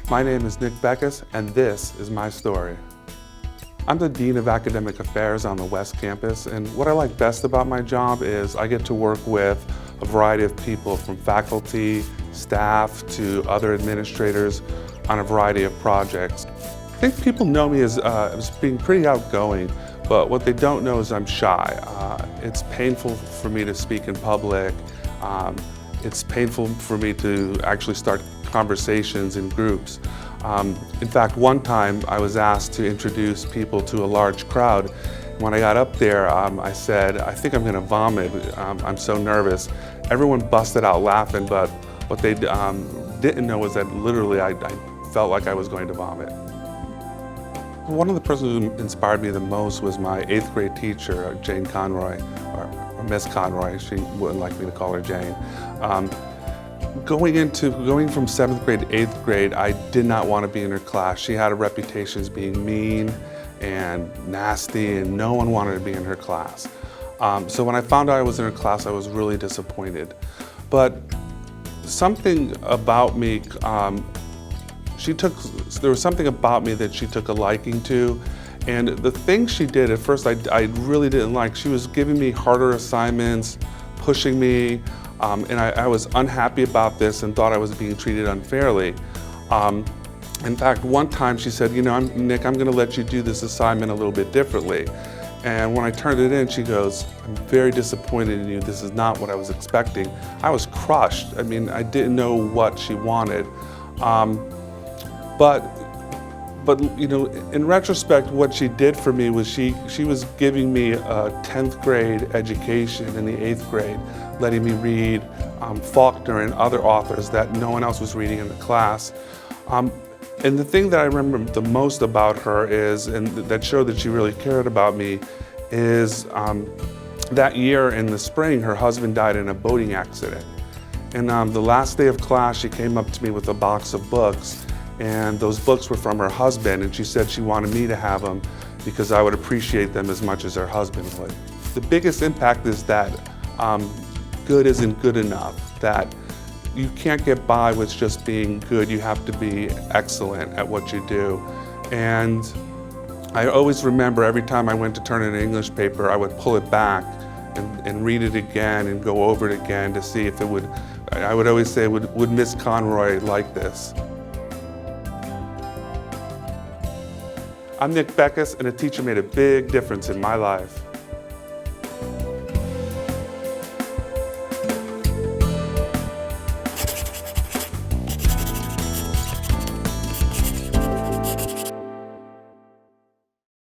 My name is Nick Bekas, and this is my story. I'm the Dean of Academic Affairs on the West Campus, and what I like best about my job is I get to work with a variety of people, from faculty, staff, to other administrators on a variety of projects. I think people know me as being pretty outgoing, but what they don't know is I'm shy. It's painful for me to speak in public. It's painful for me to actually start conversations in groups. In fact, one time I was asked to introduce people to a large crowd. When I got up there, I said, I think I'm gonna vomit. I'm so nervous. Everyone busted out laughing, but what they didn't know was that literally I felt like I was going to vomit. One of the persons who inspired me the most was my 8th grade teacher, Jane Conroy, or Miss Conroy. She wouldn't like me to call her Jane. Going from 7th grade to 8th grade, I did not want to be in her class. She had a reputation as being mean and nasty, and no one wanted to be in her class. So when I found out I was in her class, I was really disappointed. But something about me, there was something about me that she took a liking to. And the things she did, at first I really didn't like. She was giving me harder assignments, pushing me, and I was unhappy about this and thought I was being treated unfairly. In fact, one time she said, you know, Nick, I'm gonna let you do this assignment a little bit differently. And when I turned it in, she goes, I'm very disappointed in you. This is not what I was expecting. I was crushed. I mean, I didn't know what she wanted. But you know, in retrospect, what she did for me was she was giving me a 10th grade education in the 8th grade, letting me read Faulkner and other authors that no one else was reading in the class. And the thing that I remember the most about her is, and that showed that she really cared about me, is that year in the spring, her husband died in a boating accident. And the last day of class, she came up to me with a box of books, and those books were from her husband, and she said she wanted me to have them because I would appreciate them as much as her husband would. The biggest impact is that good isn't good enough, that you can't get by with just being good. You have to be excellent at what you do. And I always remember every time I went to turn in an English paper, I would pull it back and read it again and go over it again to see if it would, I would always say, would Miss Conroy like this? I'm Nick Bekas, and a teacher made a big difference in my life.